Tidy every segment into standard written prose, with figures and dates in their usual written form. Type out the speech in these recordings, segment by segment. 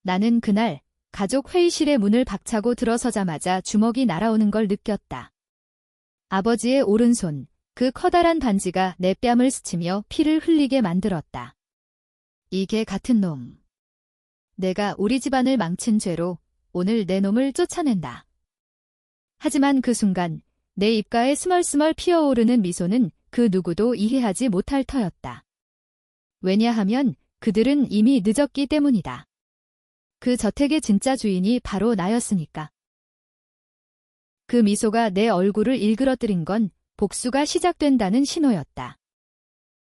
나는 그날 가족 회의실의 문을 박차고 들어서자마자 주먹이 날아오는 걸 느꼈다. 아버지의 오른손, 그 커다란 반지가 내 뺨을 스치며 피를 흘리게 만들었다. 이 개 같은 놈. 내가 우리 집안을 망친 죄로 오늘 내 놈을 쫓아낸다. 하지만 그 순간 내 입가에 스멀스멀 피어오르는 미소는 그 누구도 이해하지 못할 터였다. 왜냐하면 그들은 이미 늦었기 때문이다. 그 저택의 진짜 주인이 바로 나였으니까. 그 미소가 내 얼굴을 일그러뜨린 건 복수가 시작된다는 신호였다.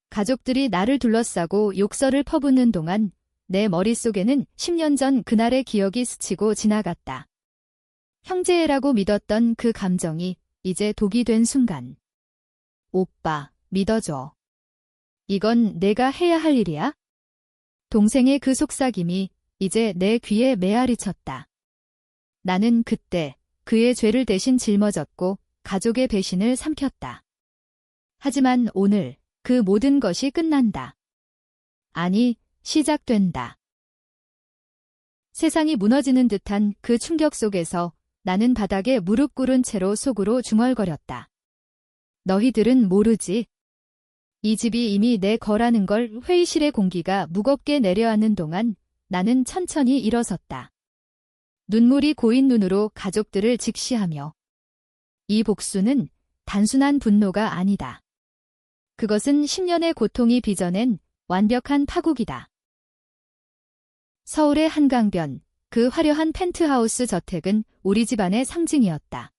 가족들이 나를 둘러싸고 욕설을 퍼붓는 동안 내 머릿속에는 10년 전 그날의 기억이 스치고 지나갔다. 형제라고 믿었던 그 감정이 이제 독이 된 순간. 오빠, 믿어줘. 이건 내가 해야 할 일이야? 동생의 그 속삭임이 이제 내 귀에 메아리 쳤다. 나는 그때 그의 죄를 대신 짊어졌고 가족의 배신을 삼켰다. 하지만 오늘 그 모든 것이 끝난다. 아니, 시작된다. 세상이 무너지는 듯한 그 충격 속에서 나는 바닥에 무릎 꿇은 채로 속으로 중얼거렸다. 너희들은 모르지. 이 집이 이미 내 거라는 걸. 회의실의 공기가 무겁게 내려앉는 동안 나는 천천히 일어섰다. 눈물이 고인 눈으로 가족들을 직시하며. 이 복수는 단순한 분노가 아니다. 그것은 10년의 고통이 빚어낸 완벽한 파국이다. 서울의 한강변, 그 화려한 펜트하우스 저택은 우리 집안의 상징이었다.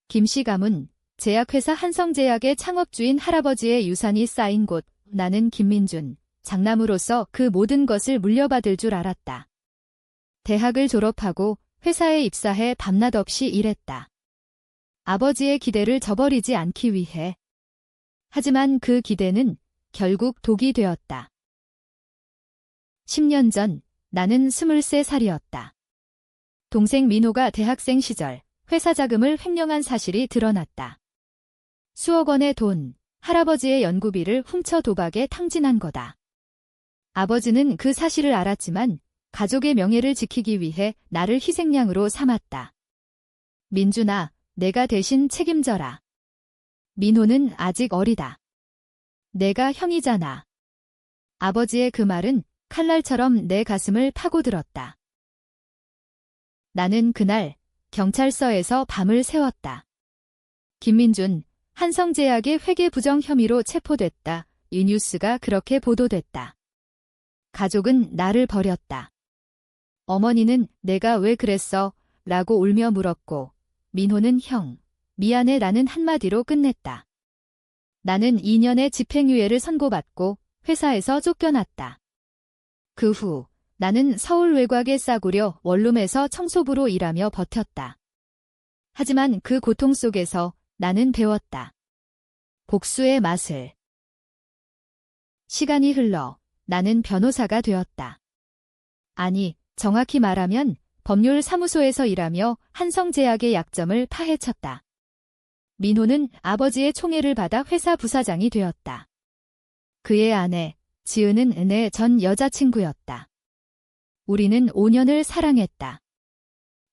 김씨 가문, 제약회사 한성제약의 창업주인 할아버지의 유산이 쌓인 곳. 나는 김민준, 장남으로서 그 모든 것을 물려받을 줄 알았다. 대학을 졸업하고 회사에 입사해 밤낮 없이 일했다. 아버지의 기대를 저버리지 않기 위해. 하지만 그 기대는 결국 독이 되었다. 10년 전 나는 23살이었다. 동생 민호가 대학생 시절 회사 자금을 횡령한 사실이 드러났다. 수억 원의 돈, 할아버지의 연구비를 훔쳐 도박에 탕진한 거다. 아버지는 그 사실을 알았지만 가족의 명예를 지키기 위해 나를 희생양으로 삼았다. 민준아, 내가 대신 책임져라. 민호는 아직 어리다. 내가 형이잖아. 아버지의 그 말은 칼날처럼 내 가슴을 파고들었다. 나는 그날 경찰서에서 밤을 새웠다. 김민준, 한성제약의 회계 부정 혐의로 체포됐다. 이 뉴스가 그렇게 보도됐다. 가족은 나를 버렸다. 어머니는 내가 왜 그랬어? 라고 울며 물었고, 민호는 형, 미안해 라는 한마디로 끝냈다. 나는 2년의 집행유예를 선고받고 회사에서 쫓겨났다. 그 후 나는 서울 외곽의 싸구려 원룸에서 청소부로 일하며 버텼다. 하지만 그 고통 속에서 나는 배웠다. 복수의 맛을. 시간이 흘러 나는 변호사가 되었다. 아니, 정확히 말하면 법률사무소에서 일하며 한성제약의 약점을 파헤쳤다. 민호는 아버지의 총애를 받아 회사 부사장이 되었다. 그의 아내, 지은은 내 전 여자친구였다. 우리는 5년을 사랑했다.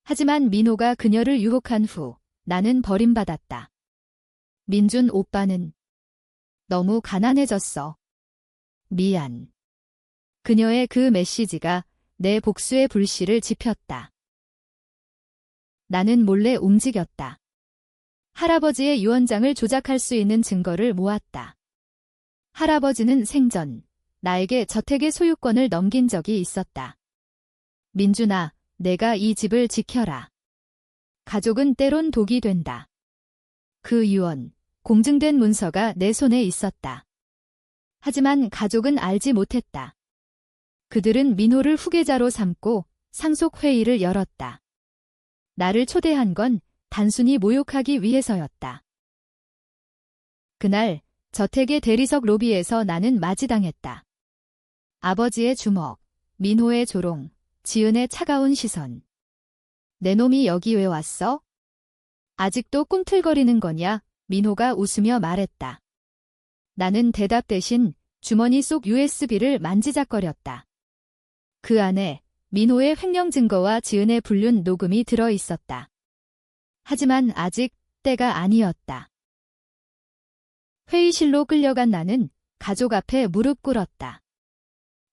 하지만 민호가 그녀를 유혹한 후 나는 버림받았다. 민준 오빠는 너무 가난해졌어. 미안. 그녀의 그 메시지가 내 복수의 불씨를 지폈다. 나는 몰래 움직였다. 할아버지의 유언장을 조작할 수 있는 증거를 모았다. 할아버지는 생전 나에게 저택의 소유권을 넘긴 적이 있었다. 민준아, 내가 이 집을 지켜라. 가족은 때론 독이 된다. 그 유언, 공증된 문서가 내 손에 있었다. 하지만 가족은 알지 못했다. 그들은 민호를 후계자로 삼고 상속회의를 열었다. 나를 초대한 건 단순히 모욕하기 위해서였다. 그날 저택의 대리석 로비에서 나는 맞이당했다. 아버지의 주먹, 민호의 조롱, 지은의 차가운 시선. 내 놈이 여기 왜 왔어? 아직도 꿈틀거리는 거냐? 민호가 웃으며 말했다. 나는 대답 대신 주머니 속 USB를 만지작거렸다. 그 안에 민호의 횡령 증거와 지은의 불륜 녹음이 들어 있었다. 하지만 아직 때가 아니었다. 회의실로 끌려간 나는 가족 앞에 무릎 꿇었다.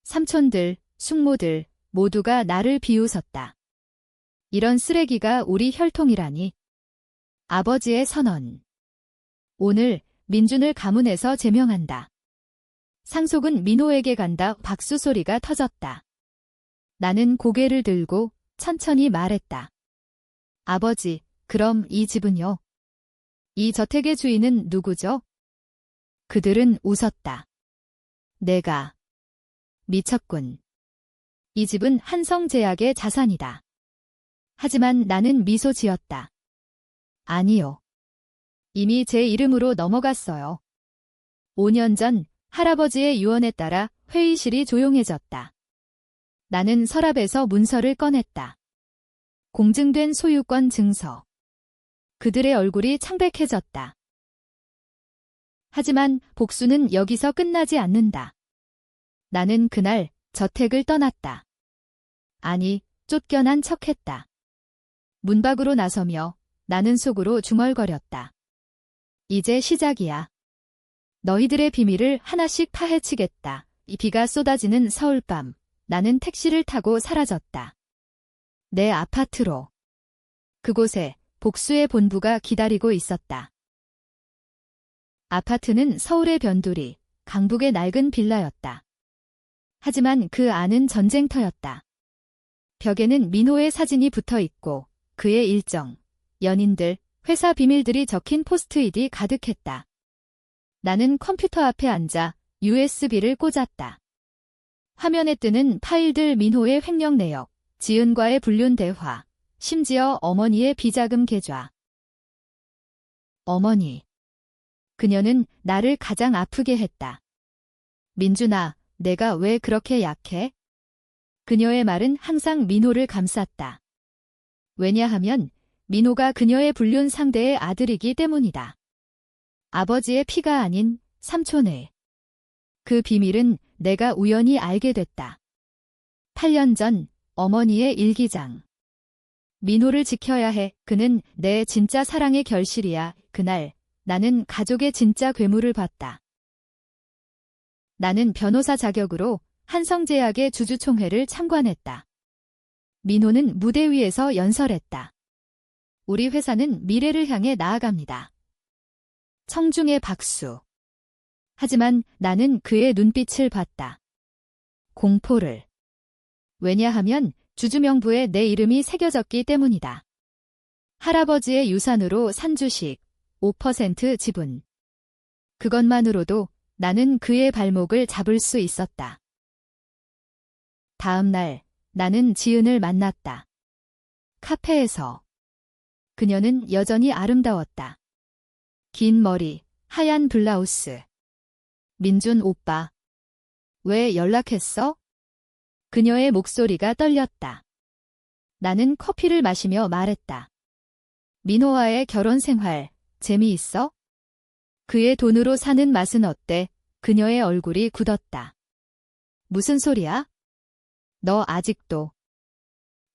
삼촌들, 숙모들 모두가 나를 비웃었다. 이런 쓰레기가 우리 혈통이라니. 아버지의 선언. 오늘 민준을 가문에서 제명한다. 상속은 민호에게 간다. 박수 소리가 터졌다. 나는 고개를 들고 천천히 말했다. 아버지, 그럼 이 집은요? 이 저택의 주인은 누구죠? 그들은 웃었다. 내가. 미쳤군. 이 집은 한성제약의 자산이다. 하지만 나는 미소 지었다. 아니요. 이미 제 이름으로 넘어갔어요. 5년 전 할아버지의 유언에 따라 회의실이 조용해졌다. 나는 서랍에서 문서를 꺼냈다. 공증된 소유권 증서. 그들의 얼굴이 창백해졌다. 하지만 복수는 여기서 끝나지 않는다. 나는 그날 저택을 떠났다. 아니, 쫓겨난 척했다. 문 밖으로 나서며 나는 속으로 중얼거렸다. 이제 시작이야. 너희들의 비밀을 하나씩 파헤치겠다. 이 비가 쏟아지는 서울밤, 나는 택시를 타고 사라졌다. 내 아파트로. 그곳에 복수의 본부가 기다리고 있었다. 아파트는 서울의 변두리, 강북의 낡은 빌라였다. 하지만 그 안은 전쟁터였다. 벽에는 민호의 사진이 붙어 있고 그의 일정, 연인들, 회사 비밀들이 적힌 포스트잇이 가득했다. 나는 컴퓨터 앞에 앉아 USB를 꽂았다. 화면에 뜨는 파일들 민호의 횡령 내역, 지은과의 불륜 대화, 심지어 어머니의 비자금 계좌. 어머니. 그녀는 나를 가장 아프게 했다. 민준아, 내가 왜 그렇게 약해? 그녀의 말은 항상 민호를 감쌌다. 왜냐하면 민호가 그녀의 불륜 상대의 아들이기 때문이다. 아버지의 피가 아닌 삼촌의. 그 비밀은 내가 우연히 알게 됐다. 8년 전 어머니의 일기장. 민호를 지켜야 해. 그는 내 진짜 사랑의 결실이야. 그날 나는 가족의 진짜 괴물을 봤다. 나는 변호사 자격으로 한성제약의 주주총회를 참관했다. 민호는 무대 위에서 연설했다. 우리 회사는 미래를 향해 나아갑니다. 청중의 박수. 하지만 나는 그의 눈빛을 봤다. 공포를. 왜냐하면 주주명부에 내 이름이 새겨졌기 때문이다. 할아버지의 유산으로 산 주식, 5% 지분. 그것만으로도 나는 그의 발목을 잡을 수 있었다. 다음 날 나는 지은을 만났다. 카페에서. 그녀는 여전히 아름다웠다. 긴 머리, 하얀 블라우스. 민준 오빠. 왜 연락했어? 그녀의 목소리가 떨렸다. 나는 커피를 마시며 말했다. 민호와의 결혼 생활, 재미있어? 그의 돈으로 사는 맛은 어때? 그녀의 얼굴이 굳었다. 무슨 소리야? 너 아직도.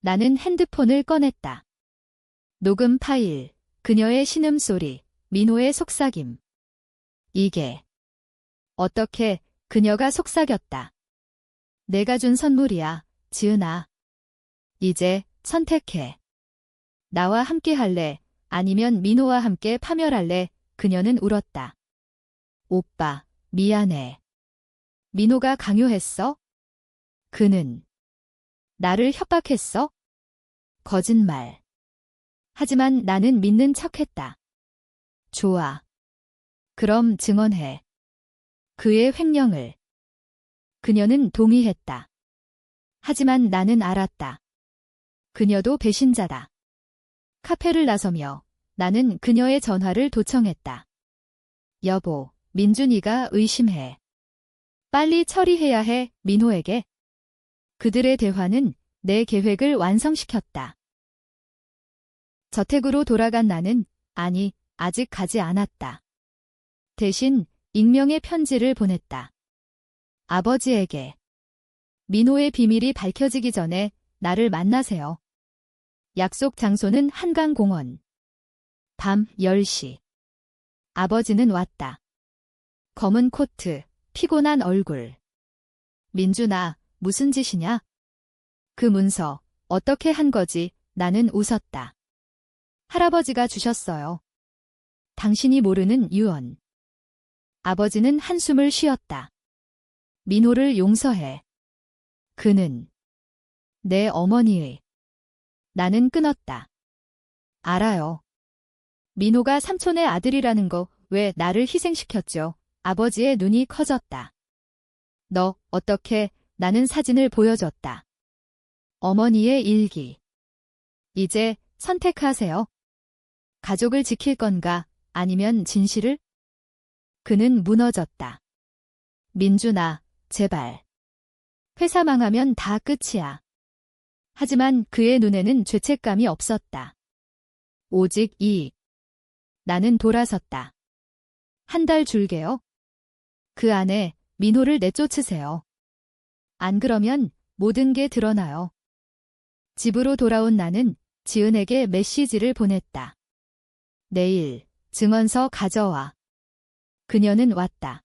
나는 핸드폰을 꺼냈다. 녹음 파일, 그녀의 신음소리, 민호의 속삭임. 이게. 어떻게 그녀가 속삭였다. 내가 준 선물이야, 지은아. 이제 선택해. 나와 함께 할래? 아니면 민호와 함께 파멸할래? 그녀는 울었다. 오빠, 미안해. 민호가 강요했어? 그는 나를 협박했어? 거짓말. 하지만 나는 믿는 척했다. 좋아. 그럼 증언해. 그의 횡령을. 그녀는 동의했다. 하지만 나는 알았다. 그녀도 배신자다. 카페를 나서며 나는 그녀의 전화를 도청했다. 여보, 민준이가 의심해. 빨리 처리해야 해, 민호에게. 그들의 대화는 내 계획을 완성시켰다. 저택으로 돌아간 나는 아직 가지 않았다. 대신 익명의 편지를 보냈다. 아버지에게. 민호의 비밀이 밝혀지기 전에 나를 만나세요. 약속 장소는 한강공원. 밤 10시. 아버지는 왔다. 검은 코트, 피곤한 얼굴. 민준아, 무슨 짓이냐? 그 문서, 어떻게 한 거지? 나는 웃었다. 할아버지가 주셨어요. 당신이 모르는 유언. 아버지는 한숨을 쉬었다. 민호를 용서해. 그는 내 어머니의. 나는 끊었다. 알아요. 민호가 삼촌의 아들이라는 거 왜 나를 희생시켰죠? 아버지의 눈이 커졌다. 너 어떻게? 나는 사진을 보여줬다. 어머니의 일기. 이제 선택하세요. 가족을 지킬 건가 아니면 진실을? 그는 무너졌다. 민준아, 제발. 회사 망하면 다 끝이야. 하지만 그의 눈에는 죄책감이 없었다. 오직 이익. 나는 돌아섰다. 한 달 줄게요. 그 안에 민호를 내쫓으세요. 안 그러면 모든 게 드러나요. 집으로 돌아온 나는 지은에게 메시지를 보냈다. 내일 증언서 가져와. 그녀는 왔다.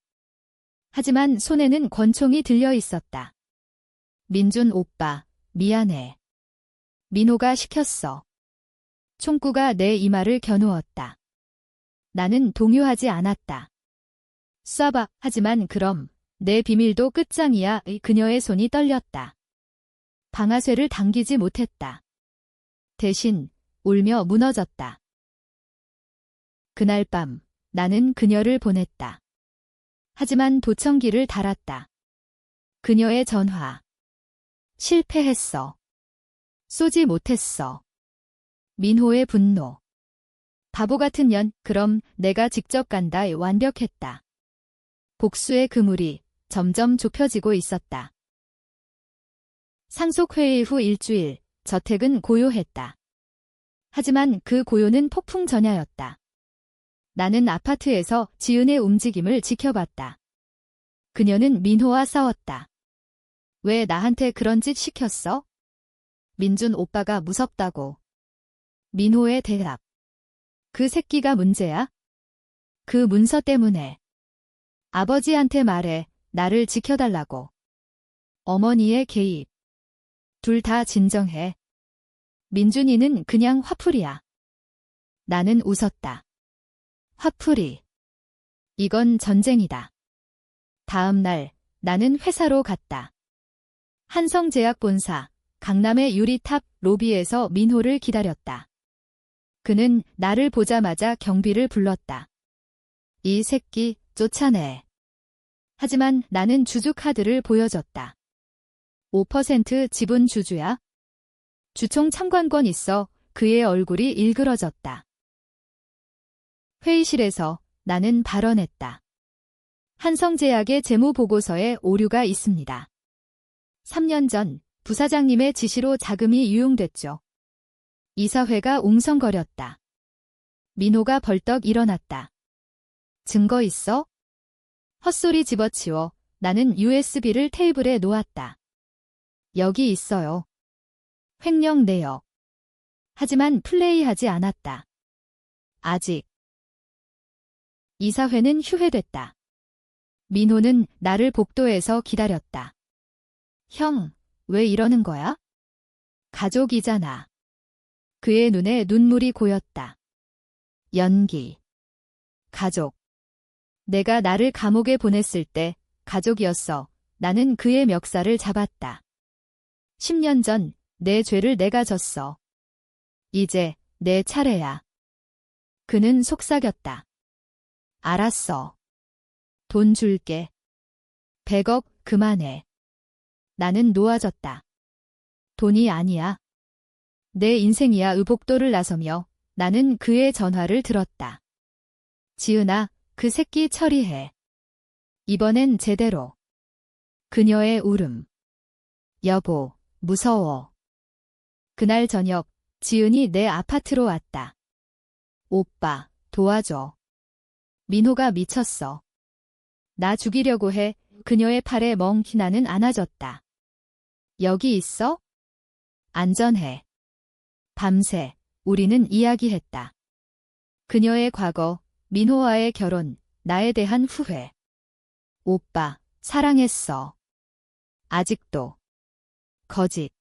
하지만 손에는 권총이 들려 있었다. 민준 오빠, 미안해. 민호가 시켰어. 총구가 내 이마를 겨누었다. 나는 동요하지 않았다. 쏴봐. 하지만 그럼 내 비밀도 끝장이야. 그녀의 손이 떨렸다. 방아쇠를 당기지 못했다. 대신 울며 무너졌다. 그날 밤 나는 그녀를 보냈다. 하지만 도청기를 달았다. 그녀의 전화. 실패했어. 쏘지 못했어. 민호의 분노. 바보 같은 년, 그럼 내가 직접 간다. 완벽했다. 복수의 그물이 점점 좁혀지고 있었다. 상속회의 후 일주일, 저택은 고요했다. 하지만 그 고요는 폭풍 전야였다. 나는 아파트에서 지은의 움직임을 지켜봤다. 그녀는 민호와 싸웠다. 왜 나한테 그런 짓 시켰어? 민준 오빠가 무섭다고. 민호의 대답. 그 새끼가 문제야? 그 문서 때문에. 아버지한테 말해, 나를 지켜달라고. 어머니의 개입. 둘 다 진정해. 민준이는 그냥 화풀이야. 나는 웃었다. 화풀이. 이건 전쟁이다. 다음 날 나는 회사로 갔다. 한성제약 본사, 강남의 유리탑 로비에서 민호를 기다렸다. 그는 나를 보자마자 경비를 불렀다. 이 새끼 쫓아내. 하지만 나는 주주카드를 보여줬다. 5% 지분 주주야. 주총 참관권 있어. 그의 얼굴이 일그러졌다. 회의실에서 나는 발언했다. 한성제약의 재무보고서에 오류가 있습니다. 3년 전 부사장님의 지시로 자금이 유용됐죠. 이사회가 웅성거렸다. 민호가 벌떡 일어났다. 증거 있어? 헛소리 집어치워. 나는 USB를 테이블에 놓았다. 여기 있어요. 횡령 내역. 하지만 플레이하지 않았다. 아직. 이사회는 휴회됐다. 민호는 나를 복도에서 기다렸다. 형, 왜 이러는 거야? 가족이잖아. 그의 눈에 눈물이 고였다. 연기. 가족. 내가 나를 감옥에 보냈을 때 가족이었어. 나는 그의 멱살을 잡았다. 10년 전 내 죄를 내가 졌어. 이제 내 차례야. 그는 속삭였다. 알았어. 돈 줄게. 100억 그만해. 나는 놓아졌다. 돈이 아니야. 내 인생이야. 의복도를 나서며 나는 그의 전화를 들었다. 지은아, 그 새끼 처리해. 이번엔 제대로. 그녀의 울음. 여보, 무서워. 그날 저녁, 지은이 내 아파트로 왔다. 오빠, 도와줘. 민호가 미쳤어. 나 죽이려고 해. 그녀의 팔에 멍 나는 안아줬다. 여기 있어? 안전해. 밤새 우리는 이야기했다. 그녀의 과거, 민호와의 결혼, 나에 대한 후회. 오빠, 사랑했어. 아직도. 거짓.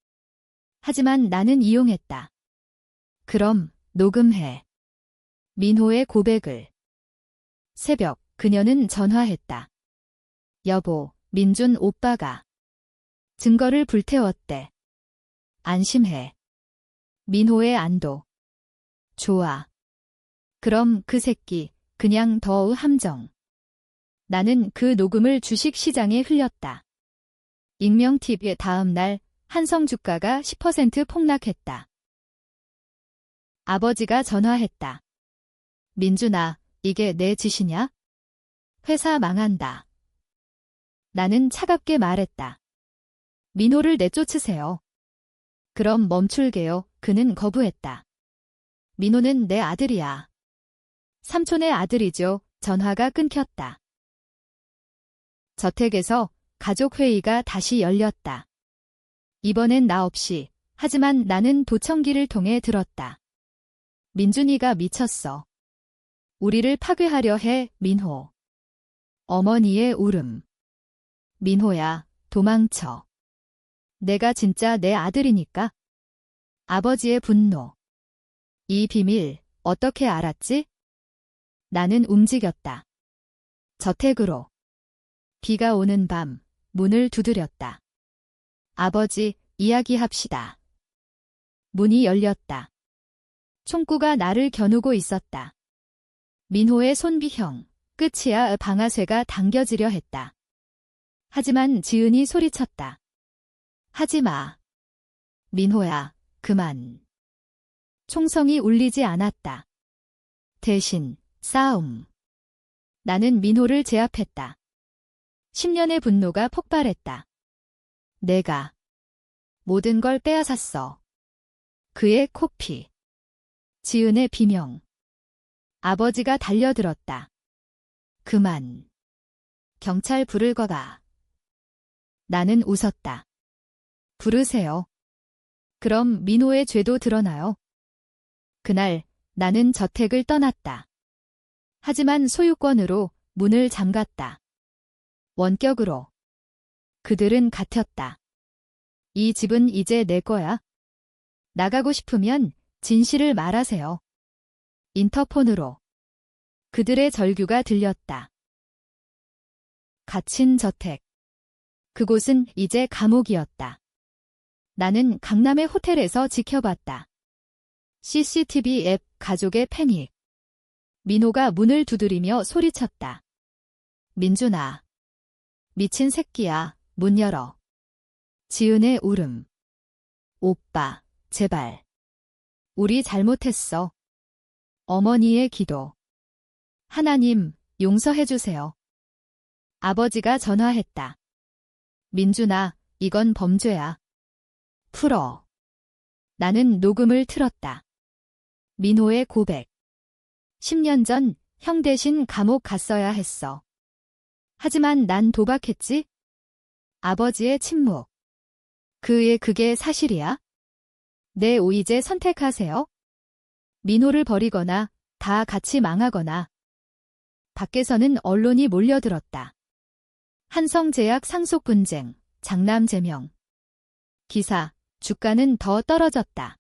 하지만 나는 이용했다. 그럼 녹음해. 민호의 고백을. 새벽, 그녀는 전화했다. 여보, 민준 오빠가 증거를 불태웠대. 안심해. 민호의 안도. 좋아. 그럼 그 새끼, 그냥 더우 함정. 나는 그 녹음을 주식시장에 흘렸다. 익명 TV의 다음 날 한성 주가가 10% 폭락했다. 아버지가 전화했다. 민준아, 이게 내 짓이냐? 회사 망한다. 나는 차갑게 말했다. 민호를 내쫓으세요. 그럼 멈출게요. 그는 거부했다. 민호는 내 아들이야. 삼촌의 아들이죠. 전화가 끊겼다. 저택에서 가족회의가 다시 열렸다. 이번엔 나 없이, 하지만 나는 도청기를 통해 들었다. 민준이가 미쳤어. 우리를 파괴하려 해, 민호. 어머니의 울음. 민호야, 도망쳐. 내가 진짜 내 아들이니까. 아버지의 분노. 이 비밀, 어떻게 알았지? 나는 움직였다. 저택으로. 비가 오는 밤, 문을 두드렸다. 아버지, 이야기합시다. 문이 열렸다. 총구가 나를 겨누고 있었다. 민호의 손비형, 끝이야. 방아쇠가 당겨지려 했다. 하지만 지은이 소리쳤다. 하지마. 민호야, 그만. 총성이 울리지 않았다. 대신, 싸움. 나는 민호를 제압했다. 10년의 분노가 폭발했다. 내가 모든 걸 빼앗았어. 그의 코피. 지은의 비명. 아버지가 달려들었다. 그만. 경찰 부를 거다. 나는 웃었다. 부르세요. 그럼 민호의 죄도 드러나요. 그날 나는 저택을 떠났다. 하지만 소유권으로 문을 잠갔다. 원격으로. 그들은 같았다. 이 집은 이제 내 거야. 나가고 싶으면 진실을 말하세요. 인터폰으로. 그들의 절규가 들렸다. 갇힌 저택. 그곳은 이제 감옥이었다. 나는 강남의 호텔에서 지켜봤다. CCTV 앱 가족의 패닉. 민호가 문을 두드리며 소리쳤다. 민준아. 미친 새끼야, 문 열어. 지은의 울음. 오빠, 제발. 우리 잘못했어. 어머니의 기도. 하나님, 용서해주세요. 아버지가 전화했다. 민준아, 이건 범죄야. 풀어. 나는 녹음을 틀었다. 민호의 고백. 10년 전 형 대신 감옥 갔어야 했어. 하지만 난 도박했지? 아버지의 침묵. 그게 사실이야? 네, 이제 선택하세요. 민호를 버리거나 다 같이 망하거나. 밖에서는 언론이 몰려들었다. 한성제약 상속 분쟁, 장남 제명. 기사, 주가는 더 떨어졌다.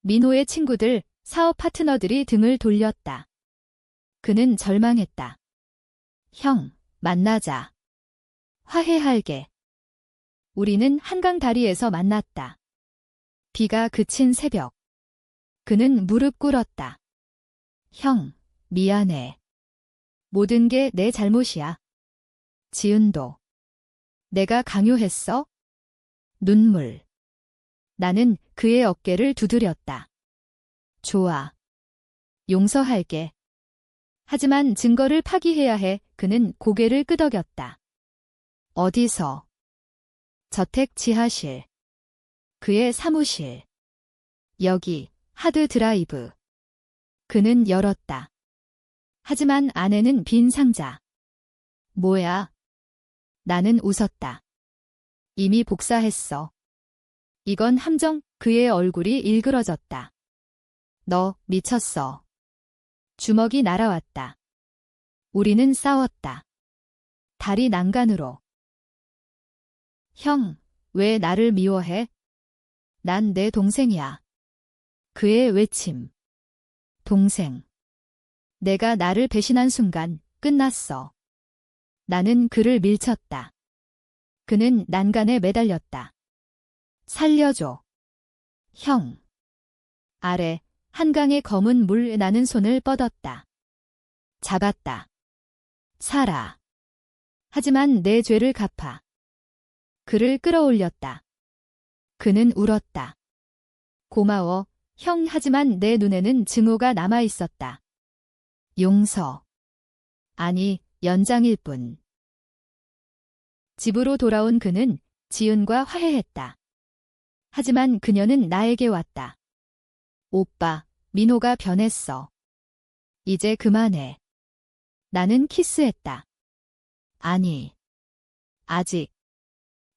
민호의 친구들, 사업 파트너들이 등을 돌렸다. 그는 절망했다. 형, 만나자. 화해할게. 우리는 한강 다리에서 만났다. 비가 그친 새벽. 그는 무릎 꿇었다. 형, 미안해. 모든 게 내 잘못이야. 지은도. 내가 강요했어? 눈물. 나는 그의 어깨를 두드렸다. 좋아. 용서할게. 하지만 증거를 파기해야 해. 그는 고개를 끄덕였다. 어디서? 저택 지하실. 그의 사무실. 여기, 하드 드라이브. 그는 열었다. 하지만 안에는 빈 상자. 뭐야? 나는 웃었다. 이미 복사했어. 이건 함정, 그의 얼굴이 일그러졌다. 너 미쳤어. 주먹이 날아왔다. 우리는 싸웠다. 다리 난간으로. 형, 왜 나를 미워해? 난 내 동생이야. 그의 외침. 동생. 내가 나를 배신한 순간 끝났어. 나는 그를 밀쳤다. 그는 난간에 매달렸다. 살려줘. 형. 아래 한강의 검은 물 나는 손을 뻗었다. 잡았다. 살아. 하지만 내 죄를 갚아. 그를 끌어올렸다. 그는 울었다. 고마워, 형. 하지만 내 눈에는 증오가 남아 있었다. 용서. 아니, 연장일 뿐. 집으로 돌아온 그는 지은과 화해했다. 하지만 그녀는 나에게 왔다. 오빠, 민호가 변했어. 이제 그만해. 나는 키스했다. 아니. 아직.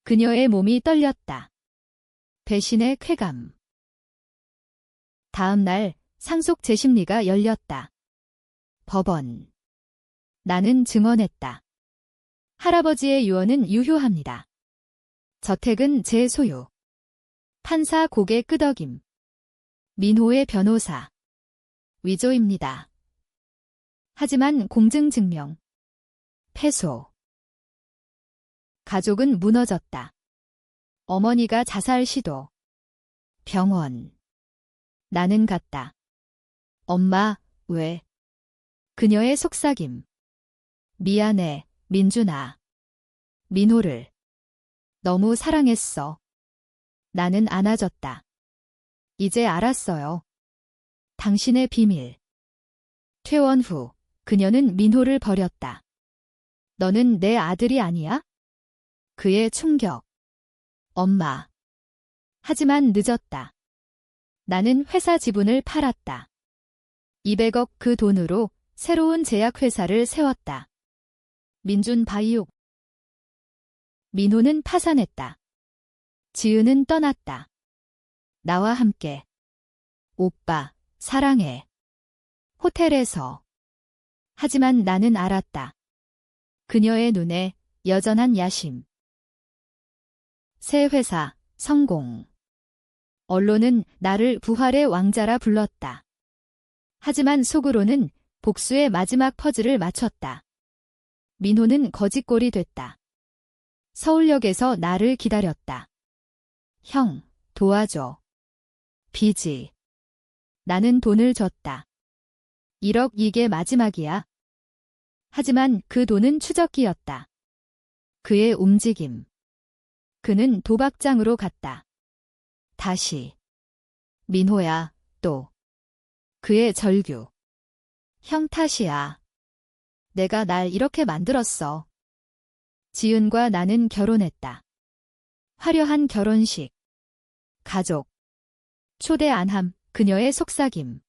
그녀의 몸이 떨렸다. 배신의 쾌감. 다음 날 상속 재심리가 열렸다. 법원. 나는 증언했다. 할아버지의 유언은 유효합니다. 저택은 제 소유. 판사 고개 끄덕임. 민호의 변호사. 위조입니다. 하지만 공증증명. 패소. 가족은 무너졌다. 어머니가 자살 시도. 병원. 나는 갔다. 엄마, 왜? 그녀의 속삭임. 미안해, 민준아. 민호를 너무 사랑했어. 나는 안아줬다. 이제 알았어요. 당신의 비밀. 퇴원 후 그녀는 민호를 버렸다. 너는 내 아들이 아니야? 그의 충격. 엄마. 하지만 늦었다. 나는 회사 지분을 팔았다. 200억 그 돈으로 새로운 제약회사를 세웠다. 민준 바이오. 민호는 파산했다. 지은은 떠났다. 나와 함께. 오빠, 사랑해. 호텔에서. 하지만 나는 알았다. 그녀의 눈에 여전한 야심. 새 회사, 성공. 언론은 나를 부활의 왕자라 불렀다. 하지만 속으로는 복수의 마지막 퍼즐을 맞췄다. 민호는 거짓골이 됐다. 서울역에서 나를 기다렸다. 형, 도와줘. 빚이. 나는 돈을 줬다. 1억 이게 마지막이야. 하지만 그 돈은 추적기였다. 그의 움직임. 그는 도박장으로 갔다. 다시. 민호야, 또. 그의 절규. 형 탓이야. 내가 날 이렇게 만들었어. 지은과 나는 결혼했다. 화려한 결혼식. 가족. 초대 안함, 그녀의 속삭임.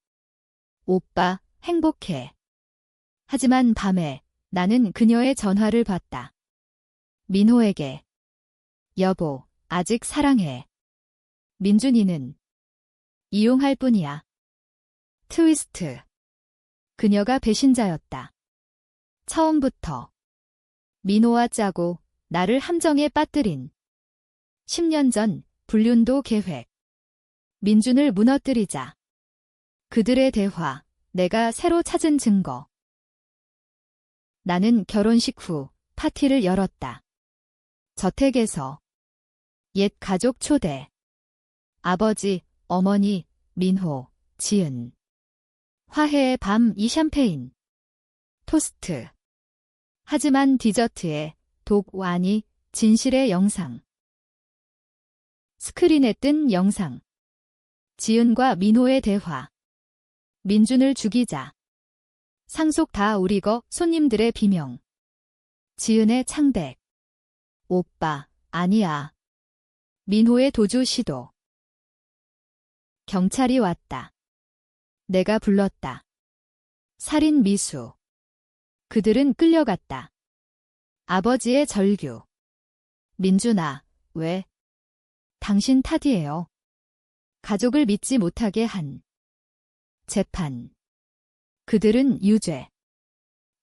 오빠, 행복해. 하지만 밤에 나는 그녀의 전화를 받다. 민호에게. 여보, 아직 사랑해. 민준이는 이용할 뿐이야. 트위스트. 그녀가 배신자였다. 처음부터. 민호와 짜고 나를 함정에 빠뜨린. 10년 전 불륜도 계획. 민준을 무너뜨리자. 그들의 대화, 내가 새로 찾은 증거. 나는 결혼식 후 파티를 열었다. 저택에서. 옛 가족 초대. 아버지, 어머니, 민호, 지은. 화해의 밤 이 샴페인. 토스트. 하지만 디저트에 독완이 진실의 영상. 스크린에 뜬 영상. 지은과 민호의 대화. 민준을 죽이자. 상속 다 우리 거 손님들의 비명. 지은의 창백. 오빠, 아니야. 민호의 도주 시도. 경찰이 왔다. 내가 불렀다. 살인 미수. 그들은 끌려갔다. 아버지의 절규. 민준아, 왜? 당신 탓이에요. 가족을 믿지 못하게 한 재판. 그들은 유죄.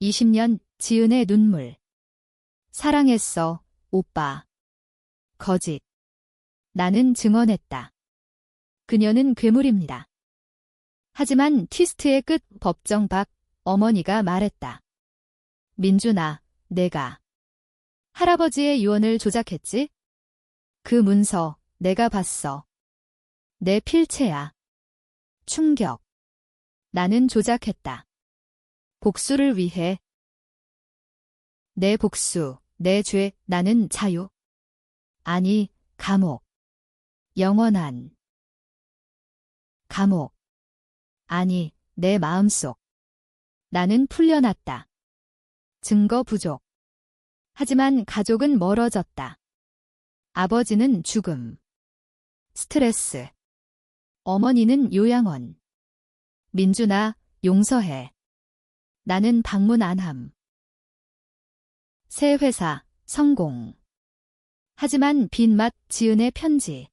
20년 지은의 눈물. 사랑했어, 오빠. 거짓. 나는 증언했다. 그녀는 괴물입니다. 하지만 트위스트의 끝 법정 밖 어머니가 말했다. 민준아, 내가 할아버지의 유언을 조작했지? 그 문서 내가 봤어. 내 필체야. 충격. 나는 조작했다. 복수를 위해. 내 복수, 내 죄, 나는 자유. 아니, 감옥. 영원한 감옥. 아니, 내 마음속. 나는 풀려났다. 증거 부족. 하지만 가족은 멀어졌다. 아버지는 죽음. 스트레스. 어머니는 요양원. 민준아, 용서해. 나는 방문 안 함. 새 회사, 성공. 하지만 빈맛 지은의 편지.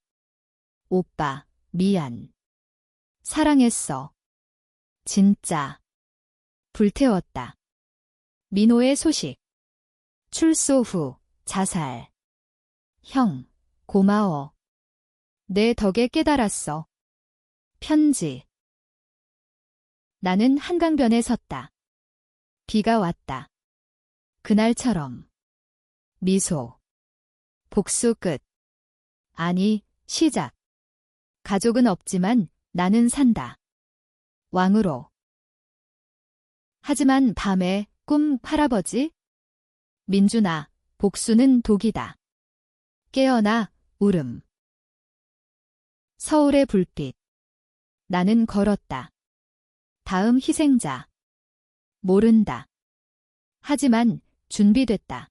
오빠, 미안. 사랑했어. 진짜. 불태웠다. 민호의 소식. 출소 후, 자살. 형, 고마워. 내 덕에 깨달았어. 편지. 나는 한강변에 섰다. 비가 왔다. 그날처럼. 미소. 복수 끝. 아니, 시작. 가족은 없지만 나는 산다. 왕으로. 하지만 밤에 꿈 할아버지? 민준아, 복수는 독이다. 깨어나, 울음. 서울의 불빛. 나는 걸었다. 다음 희생자. 모른다. 하지만 준비됐다.